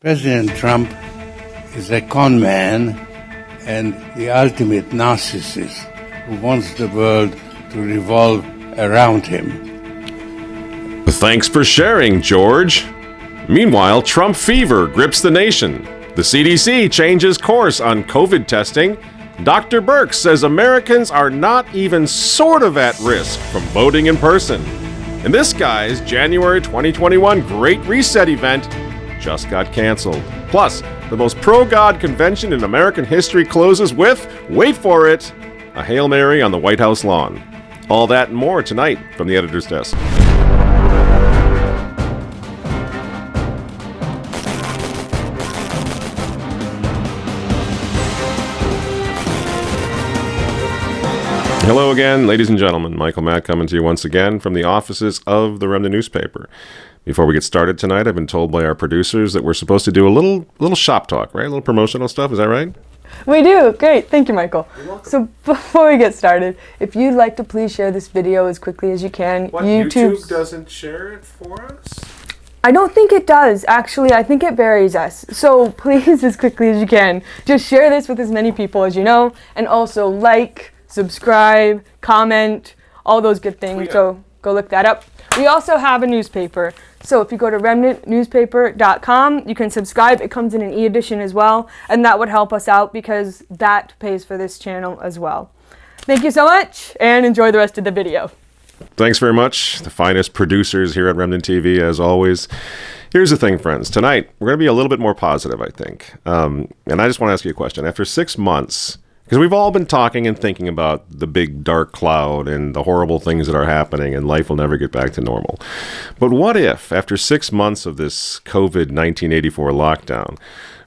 President Trump is a con man and the ultimate narcissist who wants the world to revolve around him. Thanks for sharing, George. Meanwhile, Trump fever grips the nation. The CDC changes course on COVID testing. Dr. Birx says Americans are not even sort of at risk from voting in person. And this guy's January 2021 Great Reset event just got canceled. Plus, the most pro-God convention in American history closes with, wait for it, a Hail Mary on the White House lawn. All that and more tonight from the editor's desk. Hello again, ladies and gentlemen. Michael Matt coming to you once again from the offices of the Remnant newspaper. Before we get started tonight, I've been told by our producers that we're supposed to do a little shop talk, right? A little promotional stuff, is that right? We do. Great. Thank you, Michael. You're welcome. So before we get started, if you'd like to please share this video as quickly as you can. What, YouTube doesn't share it for us? I don't think it does, actually. I think it buries us. So please, as quickly as you can, just share this with as many people as you know, and also like, subscribe, comment, all those good things. So go look that up. We also have a newspaper. So if you go to remnantnewspaper.com, you can subscribe. It comes in an e-edition as well, and that would help us out because that pays for this channel as well. Thank you so much, and enjoy the rest of the video. Thanks very much. The finest producers here at Remnant TV, as always. Here's the thing, friends. Tonight, we're going to be a little bit more positive, I think. And I just want to ask you a question. After 6 months, because we've all been talking and thinking about the big dark cloud and the horrible things that are happening and life will never get back to normal. But what if, after 6 months of this COVID 1984 lockdown,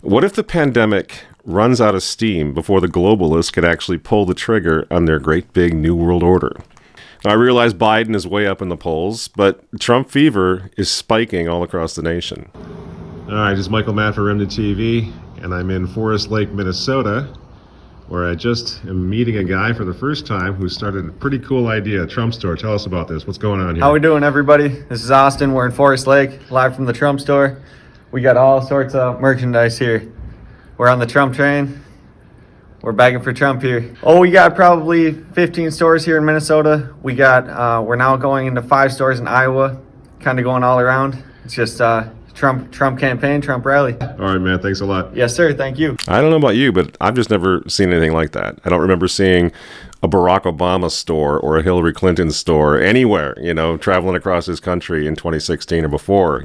what if the pandemic runs out of steam before the globalists could actually pull the trigger on their great big new world order? Now, I realize Biden is way up in the polls, but Trump fever is spiking all across the nation. All right, this is Michael Matt for Remnant TV, and I'm in Forest Lake, Minnesota, where I just am meeting a guy for the first time who started a pretty cool idea, Trump store. Tell us about this. What's going on here? How we doing, everybody? This is Austin. We're in Forest Lake, live from the Trump store. We got all sorts of merchandise here. We're on the Trump train. We're begging for Trump here. Oh, we got probably 15 stores here in Minnesota. We're now going into 5 stores in Iowa, kind of going all around. It's just Trump campaign, Trump rally. All right, man. Thanks a lot. Yes, sir. Thank you. I don't know about you, but I've just never seen anything like that. I don't remember seeing a Barack Obama store or a Hillary Clinton store anywhere, traveling across this country in 2016 or before,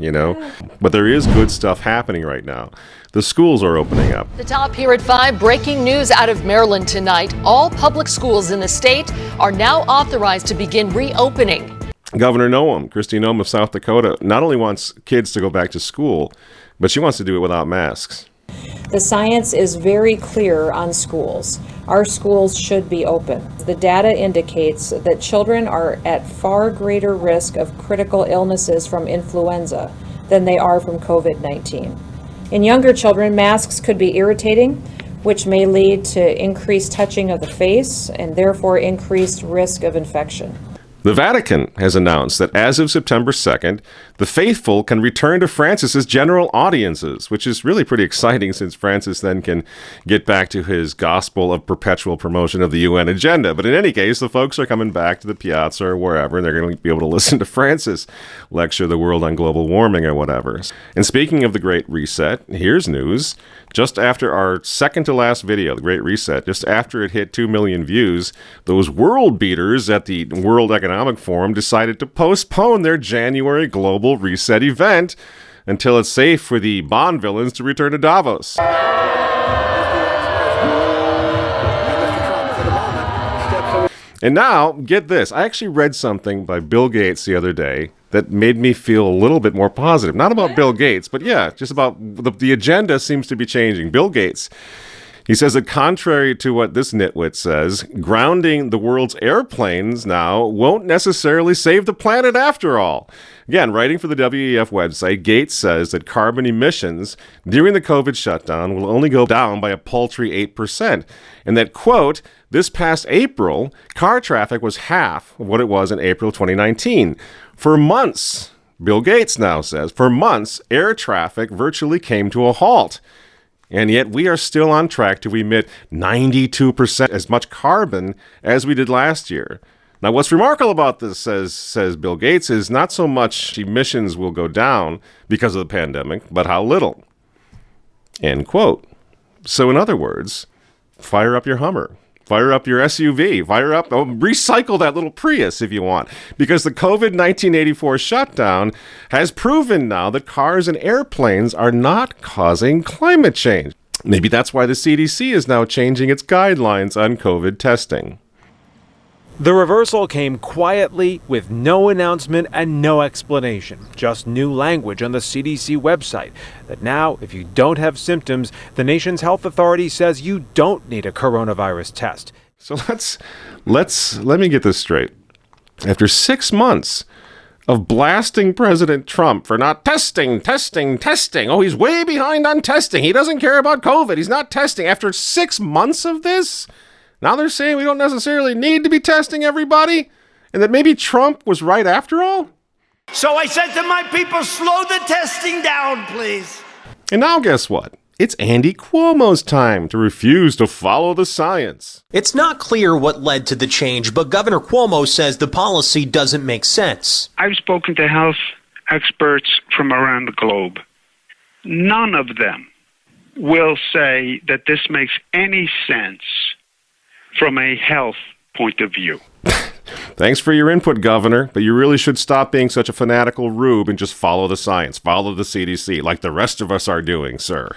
But there is good stuff happening right now. The schools are opening up. The top here at 5, breaking news out of Maryland tonight. All public schools in the state are now authorized to begin reopening. Governor Christie of South Dakota, not only wants kids to go back to school, but she wants to do it without masks. The science is very clear on schools. Our schools should be open. The data indicates that children are at far greater risk of critical illnesses from influenza than they are from COVID-19. In younger children, masks could be irritating, which may lead to increased touching of the face and therefore increased risk of infection. The Vatican has announced that as of September 2nd, the faithful can return to Francis's general audiences, which is really pretty exciting since Francis then can get back to his gospel of perpetual promotion of the UN agenda. But in any case, the folks are coming back to the piazza or wherever, and they're going to be able to listen to Francis lecture the world on global warming or whatever. And speaking of the Great Reset, here's news. Just after our second to last video, the Great Reset, just after it hit 2 million views, those world beaters at the World Economic Forum decided to postpone their January Global Reset event until it's safe for the Bond villains to return to Davos. And now, get this. I actually read something by Bill Gates the other day that made me feel a little bit more positive. Not about Bill Gates, but just about the agenda seems to be changing. Bill Gates, he says that contrary to what this nitwit says, grounding the world's airplanes now won't necessarily save the planet after all. Again, writing for the WEF website, Gates says that carbon emissions during the COVID shutdown will only go down by a paltry 8%. And that, quote, this past April, car traffic was half of what it was in April 2019. For months, Bill Gates now says, for months, air traffic virtually came to a halt. And yet we are still on track to emit 92% as much carbon as we did last year. Now, what's remarkable about this, says Bill Gates, is not so much emissions will go down because of the pandemic, but how little. End quote. So in other words, fire up your Hummer. Fire up your SUV, recycle that little Prius if you want, because the COVID 1984 shutdown has proven now that cars and airplanes are not causing climate change. Maybe that's why the CDC is now changing its guidelines on COVID testing. The reversal came quietly with no announcement and no explanation, just new language on the CDC website that now, if you don't have symptoms, the nation's health authority says you don't need a coronavirus test. So let me get this straight. After 6 months of blasting President Trump for not testing. Oh, he's way behind on testing. He doesn't care about COVID. He's not testing. After 6 months of this, now they're saying we don't necessarily need to be testing everybody, and that maybe Trump was right after all? So I said to my people, slow the testing down, please. And now guess what? It's Andy Cuomo's time to refuse to follow the science. It's not clear what led to the change, but Governor Cuomo says the policy doesn't make sense. I've spoken to health experts from around the globe. None of them will say that this makes any sense from a health point of view. Thanks for your input, Governor, but you really should stop being such a fanatical rube and just follow the science, follow the CDC, like the rest of us are doing, sir.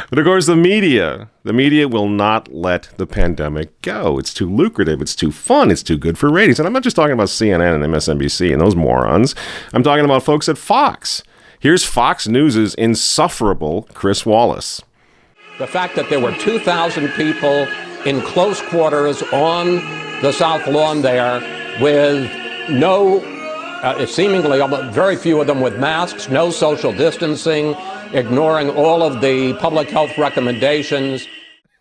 But of course, the media will not let the pandemic go. It's too lucrative, it's too fun, it's too good for ratings. And I'm not just talking about CNN and MSNBC and those morons. I'm talking about folks at Fox. Here's Fox News' insufferable Chris Wallace. The fact that there were 2,000 people in close quarters on the South Lawn there with seemingly very few of them with masks, no social distancing, ignoring all of the public health recommendations.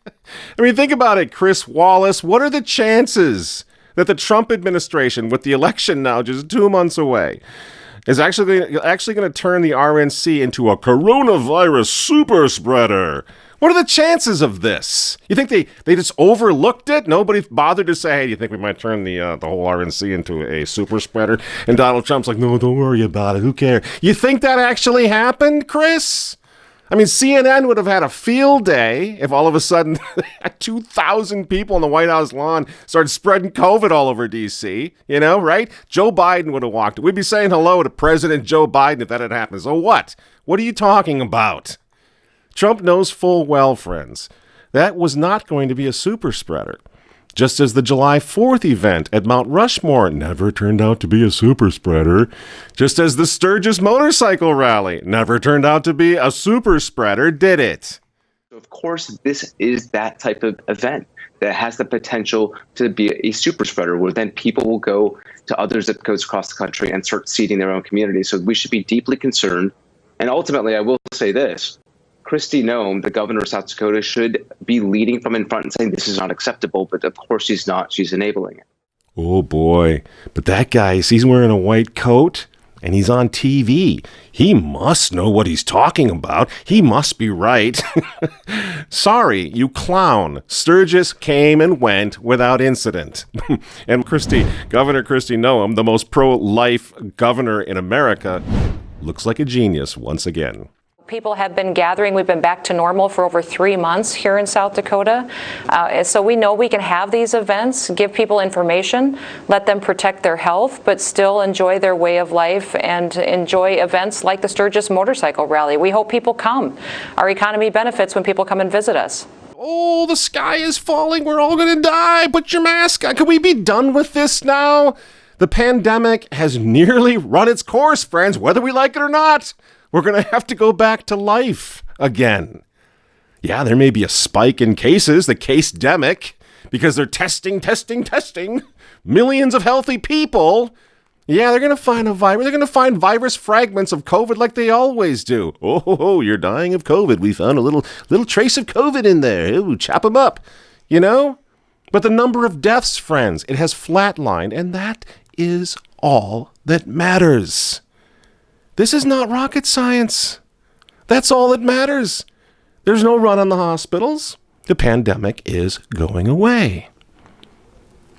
I mean, think about it, Chris Wallace. What are the chances that the Trump administration, with the election now just 2 months away, is actually going to turn the RNC into a coronavirus super spreader? What are the chances of this? You think they just overlooked it? Nobody bothered to say, hey, do you think we might turn the whole RNC into a super spreader? And Donald Trump's like, no, don't worry about it. Who cares? You think that actually happened, Chris? I mean, CNN would have had a field day if all of a sudden 2,000 people on the White House lawn started spreading COVID all over D.C., right? Joe Biden would have walked. We'd be saying hello to President Joe Biden if that had happened. So what? What are you talking about? Trump knows full well, friends, that was not going to be a super spreader. Just as the July 4th event at Mount Rushmore never turned out to be a super spreader. Just as the Sturgis Motorcycle Rally never turned out to be a super spreader, did it? Of course, this is that type of event that has the potential to be a super spreader, where then people will go to other zip codes across the country and start seeding their own communities. So we should be deeply concerned. And ultimately, I will say this. Christie, the governor of South Dakota, should be leading from in front and saying this is not acceptable, but of course she's not. She's enabling it. Oh, boy. But that guy, he's wearing a white coat and he's on TV. He must know what he's talking about. He must be right. Sorry, you clown. Sturgis came and went without incident. And Governor Christie Noem, the most pro-life governor in America, looks like a genius once again. People have been gathering. We've been back to normal for over 3 months here in South Dakota. So we know we can have these events, give people information, let them protect their health, but still enjoy their way of life and enjoy events like the Sturgis Motorcycle Rally. We hope people come. Our economy benefits when people come and visit us. Oh, the sky is falling. We're all going to die. Put your mask on. Can we be done with this now? The pandemic has nearly run its course, friends, whether we like it or not. We're going to have to go back to life again. Yeah, there may be a spike in cases, the case-demic, because they're testing. Millions of healthy people. Yeah, they're going to find a virus. They're going to find virus fragments of COVID like they always do. Oh, you're dying of COVID. We found a little trace of COVID in there. Ooh, chop them up, But the number of deaths, friends, it has flatlined, and that is all that matters. This is not rocket science. That's all that matters. There's no run on the hospitals. The pandemic is going away.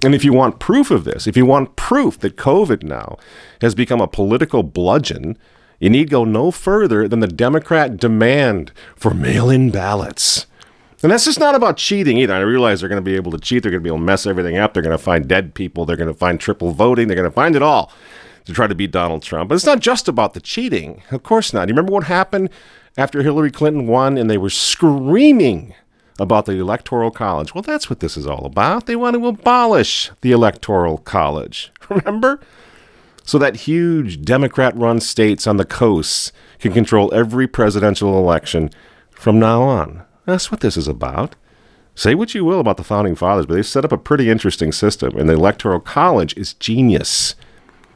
And if you want proof of this, if you want proof that COVID now has become a political bludgeon, you need go no further than the Democrat demand for mail-in ballots. And that's just not about cheating either. I realize they're going to be able to cheat. They're going to be able to mess everything up. They're going to find dead people. They're going to find triple voting. They're going to find it all to try to beat Donald Trump. But it's not just about the cheating. Of course not. You remember what happened after Hillary Clinton won and they were screaming about the Electoral College? Well, that's what this is all about. They want to abolish the Electoral College. Remember? So that huge Democrat-run states on the coasts can control every presidential election from now on. That's what this is about. Say what you will about the Founding Fathers, but they set up a pretty interesting system, and the Electoral College is genius.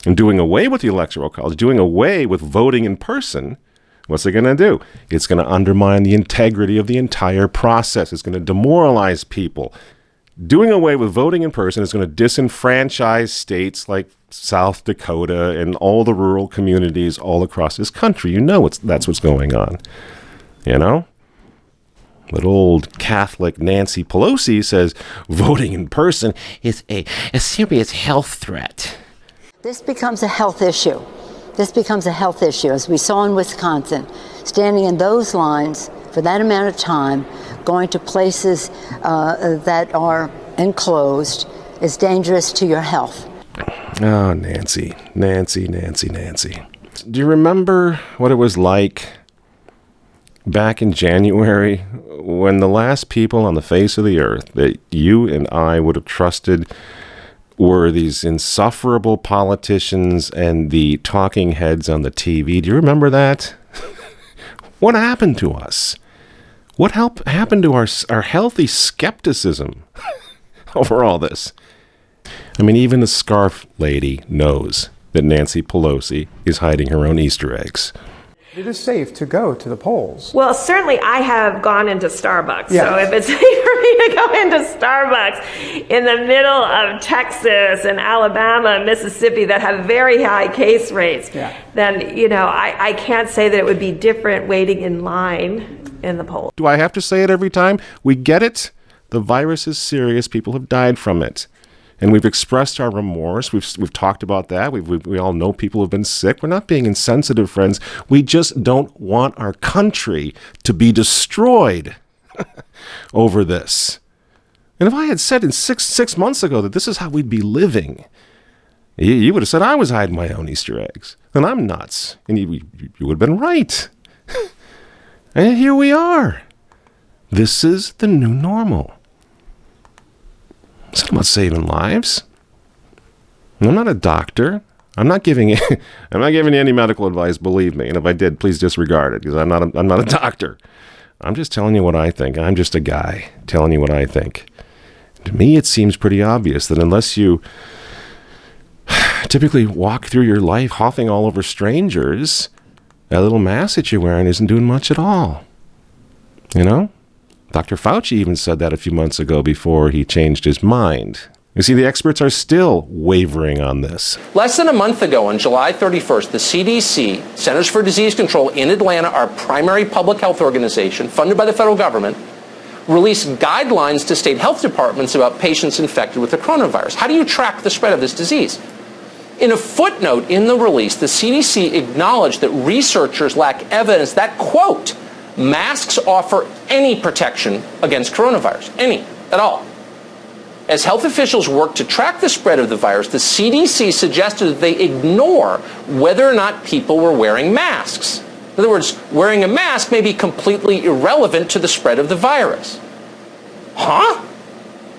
And doing away with the Electoral College, doing away with voting in person, what's it going to do? It's going to undermine the integrity of the entire process. It's going to demoralize people. Doing away with voting in person is going to disenfranchise states like South Dakota and all the rural communities all across this country. You know that's what's going on. You know? But old Catholic Nancy Pelosi says voting in person is a serious health threat. This becomes a health issue. This becomes a health issue, as we saw in Wisconsin. Standing in those lines for that amount of time, going to places that are enclosed, is dangerous to your health. Oh, Nancy. Do you remember what it was like back in January when the last people on the face of the earth that you and I would have trusted were these insufferable politicians and the talking heads on the TV? Do you remember that? What happened to us? What happened to our healthy skepticism over all this? I mean, even the scarf lady knows that Nancy Pelosi is hiding her own Easter eggs. It is safe to go to the polls. Well, certainly I have gone into Starbucks. Yes. So if it's safe for me to go into Starbucks in the middle of Texas and Alabama and Mississippi that have very high case rates, then, you know, I can't say that it would be different waiting in line in the polls. Do I have to say it every time? We get it. The virus is serious. People have died from it. And we've expressed our remorse. We've talked about that. We all know people have been sick. We're not being insensitive, friends. We just don't want our country to be destroyed over this. And if I had said in six months ago that this is how we'd be living, you would have said I was hiding my own Easter eggs. And I'm nuts. And you would have been right. And here we are. This is the new normal. It's not about saving lives. And I'm not a doctor. I'm not giving you any medical advice, believe me. And if I did, please disregard it, because I'm not a doctor. I'm just telling you what I think. I'm just a guy telling you what I think. To me, it seems pretty obvious that unless you typically walk through your life coughing all over strangers, that little mask that you're wearing isn't doing much at all. You know? Dr. Fauci even said that a few months ago before he changed his mind. You see, the experts are still wavering on this. Less than a month ago, on July 31st, the CDC, Centers for Disease Control in Atlanta, our primary public health organization, funded by the federal government, released guidelines to state health departments about patients infected with the coronavirus. How do you track the spread of this disease? In a footnote in the release, the CDC acknowledged that researchers lack evidence that, quote, masks offer any protection against coronavirus, any, at all. As health officials work to track the spread of the virus, the CDC suggested that they ignore whether or not people were wearing masks. In other words, wearing a mask may be completely irrelevant to the spread of the virus. Huh?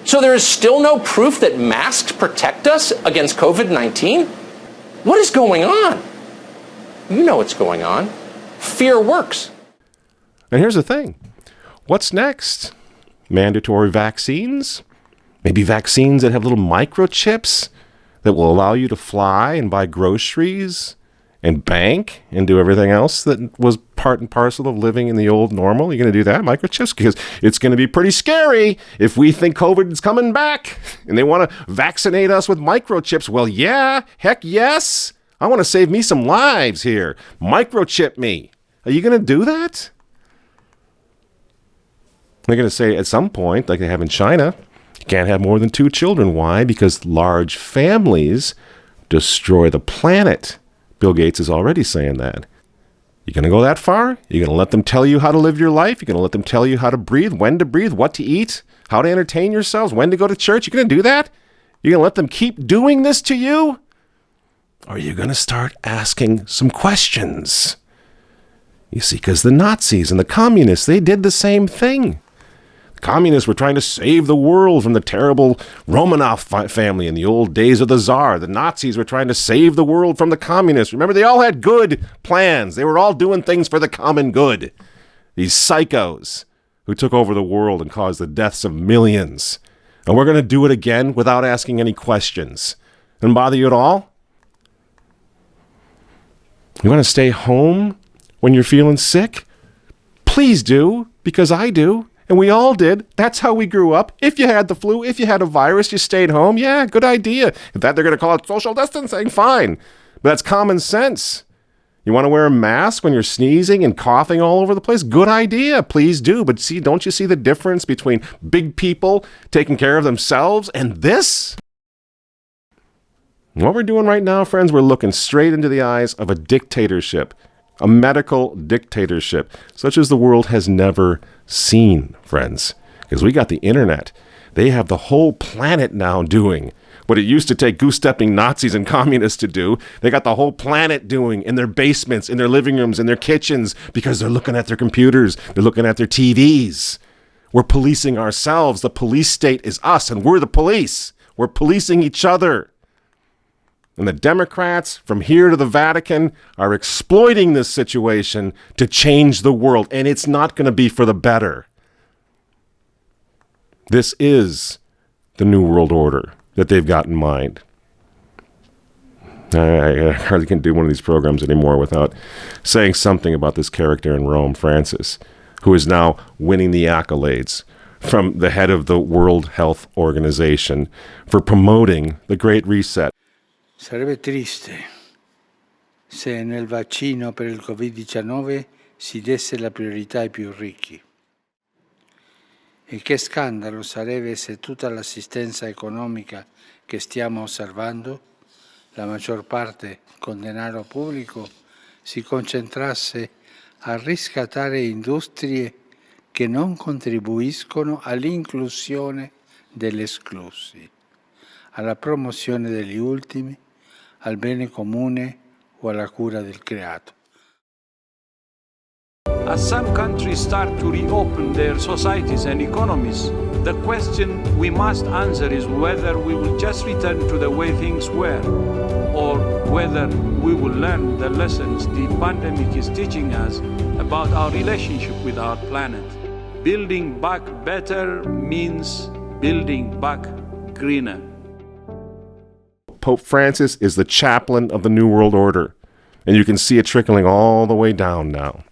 So there is still no proof that masks protect us against COVID-19? What is going on? You know what's going on. Fear works. And here's the thing. What's next? Mandatory vaccines? Maybe vaccines that have little microchips that will allow you to fly and buy groceries and bank and do everything else that was part and parcel of living in the old normal? You're going to do that, microchips? Because it's going to be pretty scary if we think COVID is coming back and they want to vaccinate us with microchips. Well, yeah, heck yes. I want to save me some lives here. Microchip me. Are you going to do that? They're going to say at some point, like they have in China, you can't have more than 2 children. Why? Because large families destroy the planet. Bill Gates is already saying that. You going to go that far? You're going to let them tell you how to live your life? You're going to let them tell you how to breathe, when to breathe, what to eat, how to entertain yourselves, when to go to church? You're going to do that? You're going to let them keep doing this to you? Or are you going to start asking some questions? You see, because the Nazis and the communists, they did the same thing. The communists were trying to save the world from the terrible Romanov family in the old days of the Tsar. The Nazis were trying to save the world from the communists. Remember, they all had good plans. They were all doing things for the common good. These psychos who took over the world and caused the deaths of millions. And we're going to do it again without asking any questions. Doesn't bother you at all? You want to stay home when you're feeling sick? Please do, because I do. And we all did. That's how we grew up. If you had the flu, if you had a virus, you stayed home. Yeah, good idea. If that they're going to call it social distancing, fine. But that's common sense. You want to wear a mask when you're sneezing and coughing all over the place? Good idea. Please do. But see, don't you see the difference between big people taking care of themselves and this? What we're doing right now, friends, we're looking straight into the eyes of a dictatorship, a medical dictatorship, such as the world has never seen, friends. Because we got the internet. They have the whole planet now doing what it used to take goose-stepping Nazis and communists to do. They got the whole planet doing in their basements, in their living rooms, in their kitchens, because they're looking at their computers, they're looking at their TVs. We're policing ourselves. The police state is us, and we're the police. We're policing each other. And the Democrats, from here to the Vatican, are exploiting this situation to change the world. And it's not going to be for the better. This is the New World Order that they've got in mind. I hardly can do one of these programs anymore without saying something about this character in Rome, Francis, who is now winning the accolades from the head of the World Health Organization for promoting the Great Reset. Sarebbe triste se nel vaccino per il Covid-19 si desse la priorità ai più ricchi. E che scandalo sarebbe se tutta l'assistenza economica che stiamo osservando, la maggior parte con denaro pubblico, si concentrasse a riscattare industrie che non contribuiscono all'inclusione degli esclusi, alla promozione degli ultimi, al bene comune o alla cura del creato. As some countries start to reopen their societies and economies, the question we must answer is whether we will just return to the way things were, or whether we will learn the lessons the pandemic is teaching us about our relationship with our planet. Building back better means building back greener. Pope Francis is the chaplain of the New World Order, and you can see it trickling all the way down now.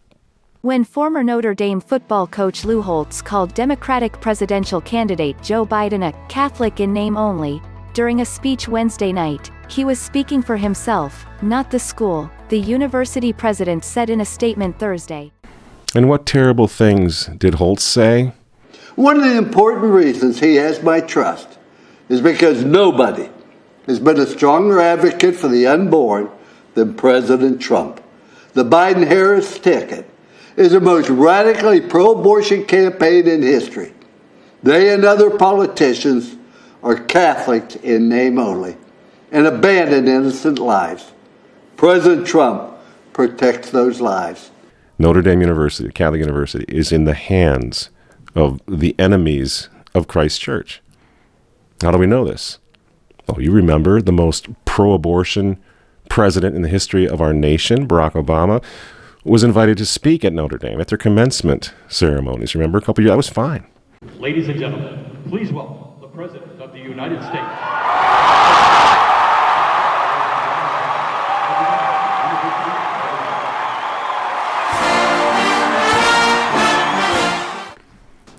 When former Notre Dame football coach Lou Holtz called Democratic presidential candidate Joe Biden a Catholic in name only, during a speech Wednesday night, he was speaking for himself, not the school, the university president said in a statement Thursday. And what terrible things did Holtz say? One of the important reasons he has my trust is because nobody has been a stronger advocate for the unborn than President Trump. The Biden-Harris ticket is the most radically pro-abortion campaign in history. They and other politicians are Catholics in name only and abandon innocent lives. President Trump protects those lives. Notre Dame University, Catholic University, is in the hands of the enemies of Christ's church. How do we know this? Oh, you remember the most pro-abortion president in the history of our nation, Barack Obama, was invited to speak at Notre Dame at their commencement ceremonies. Remember, a couple of years, that was fine. Ladies and gentlemen, please welcome the President of the United States.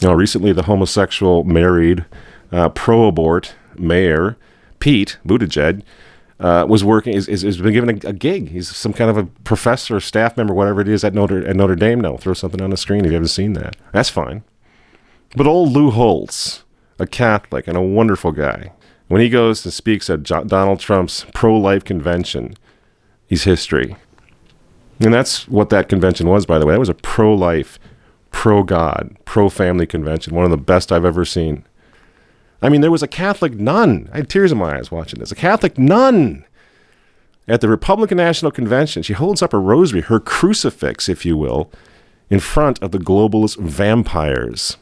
Now, recently, the homosexual married pro-abort mayor, Pete Buttigieg, was working, is been given a gig. He's some kind of a professor, staff member, whatever it is at Notre Dame now. Throw something on the screen if you haven't seen that. That's fine. But old Lou Holtz, a Catholic and a wonderful guy, when he goes and speaks at Donald Trump's pro-life convention, he's history. And that's what that convention was, by the way. That was a pro-life, pro-God, pro-family convention. One of the best I've ever seen. I mean, there was a Catholic nun. I had tears in my eyes watching this. A Catholic nun at the Republican National Convention. She holds up a rosary, her crucifix, if you will, in front of the globalist vampires.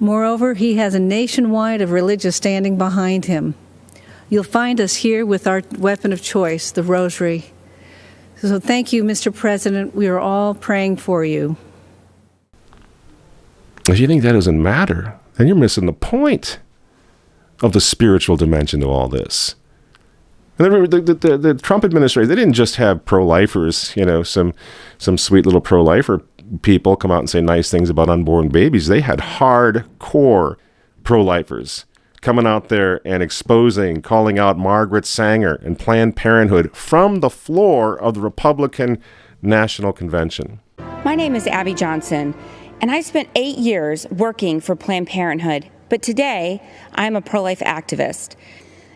Moreover, he has a nationwide of religious standing behind him. You'll find us here with our weapon of choice, the rosary. So thank you, Mr. President. We are all praying for you. If you think that doesn't matter, then you're missing the point of the spiritual dimension to all this. And the Trump administration, they didn't just have pro-lifers, some sweet little pro-lifer people come out and say nice things about unborn babies. They had hardcore pro-lifers coming out there and exposing, calling out Margaret Sanger and Planned Parenthood from the floor of the Republican National Convention. My name is Abby Johnson, and I spent 8 years working for Planned Parenthood, but today I'm a pro-life activist.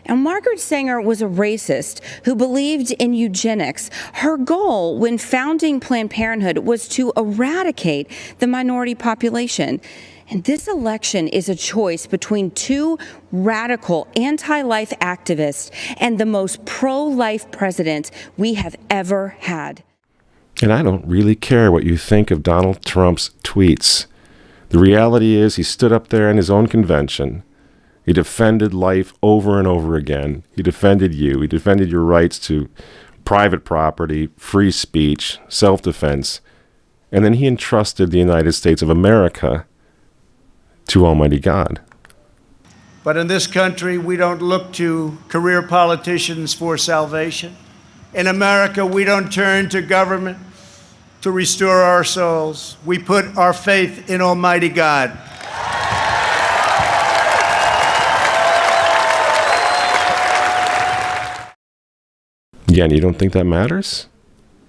And Margaret Sanger was a racist who believed in eugenics. Her goal when founding Planned Parenthood was to eradicate the minority population. And this election is a choice between two radical anti-life activists and the most pro-life president we have ever had. And I don't really care what you think of Donald Trump's tweets. The reality is he stood up there in his own convention. He defended life over and over again. He defended you. He defended your rights to private property, free speech, self-defense. And then he entrusted the United States of America to Almighty God. But in this country, we don't look to career politicians for salvation. In America, we don't turn to government to restore our souls. We put our faith in Almighty God. Yeah, and you don't think that matters?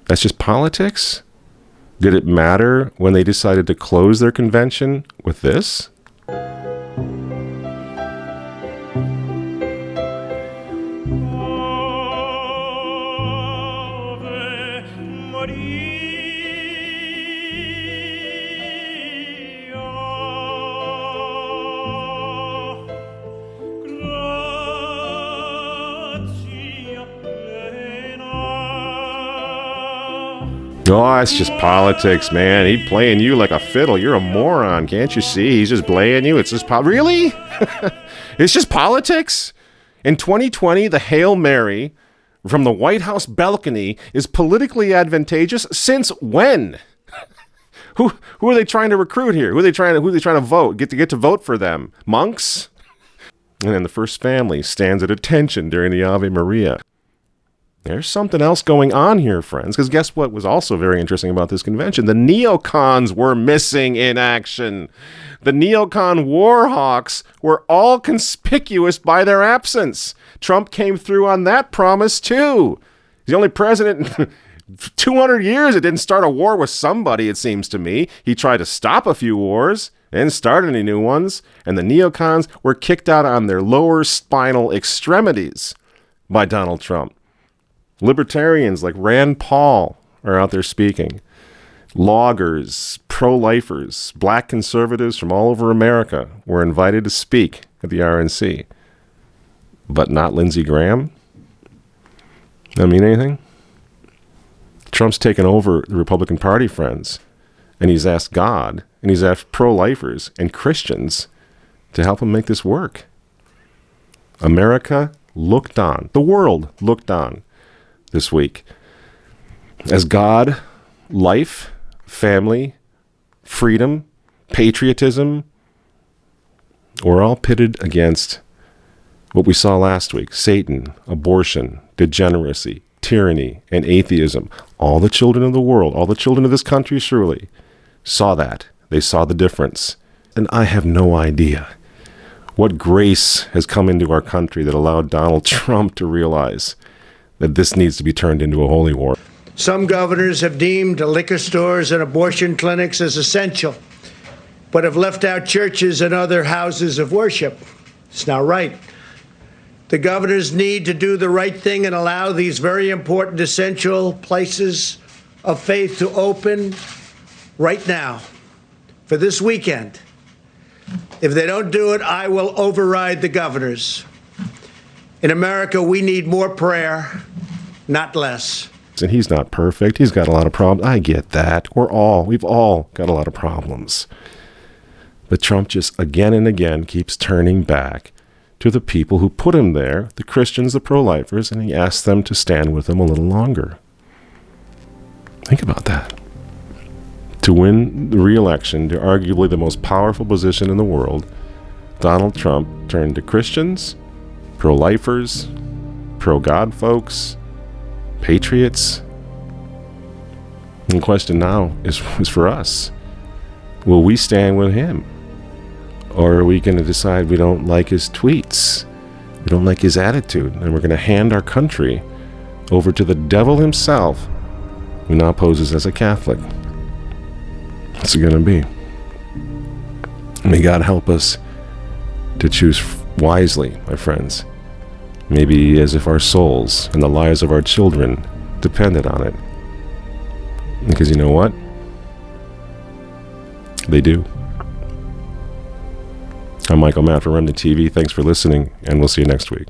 That's just politics? Did it matter when they decided to close their convention with this? Oh, it's just politics, man. He's playing you like a fiddle. You're a moron. Can't you see? He's just playing you. It's just really? It's just politics? In 2020, the Hail Mary from the White House balcony is politically advantageous since when? Who are they trying to recruit here? Who are they trying to vote? Get to vote for them? Monks? And then the first family stands at attention during the Ave Maria. There's something else going on here, friends, because guess what was also very interesting about this convention? The neocons were missing in action. The neocon war hawks were all conspicuous by their absence. Trump came through on that promise, too. He's the only president in 200 years that didn't start a war with somebody, it seems to me. He tried to stop a few wars, didn't start any new ones, and the neocons were kicked out on their lower spinal extremities by Donald Trump. Libertarians like Rand Paul are out there speaking. Loggers, pro-lifers, black conservatives from all over America were invited to speak at the RNC. But not Lindsey Graham? That mean anything? Trump's taken over the Republican Party, friends, and he's asked God, and he's asked pro-lifers and Christians to help him make this work. America looked on. The world looked on this week as God, life, family, freedom, patriotism were all pitted against what we saw last week: Satan, abortion, degeneracy, tyranny, and atheism. All the children of the world, all the children of this country surely saw that. They saw the difference. And I have no idea What grace has come into our country that allowed Donald Trump to realize that this needs to be turned into a holy war? Some governors have deemed liquor stores and abortion clinics as essential, but have left out churches and other houses of worship. It's not right. The governors need to do the right thing and allow these very important, essential places of faith to open right now for this weekend. If they don't do it, I will override the governors. In America, we need more prayer, not less. And he's not perfect. He's got a lot of problems. I get that. We've all got a lot of problems. But Trump just again and again keeps turning back to the people who put him there, the Christians, the pro-lifers, and he asks them to stand with him a little longer. Think about that. To win the re-election to arguably the most powerful position in the world, Donald Trump turned to Christians, pro-lifers, pro-God folks, patriots. And the question now is for us. Will we stand with him? Or are we going to decide we don't like his tweets? We don't like his attitude, and we're going to hand our country over to the devil himself, who now poses as a Catholic? What's it going to be? May God help us to choose wisely, my friends. Maybe as if our souls and the lives of our children depended on it. Because you know what? They do. I'm Michael Matt for Remnant TV. Thanks for listening, and we'll see you next week.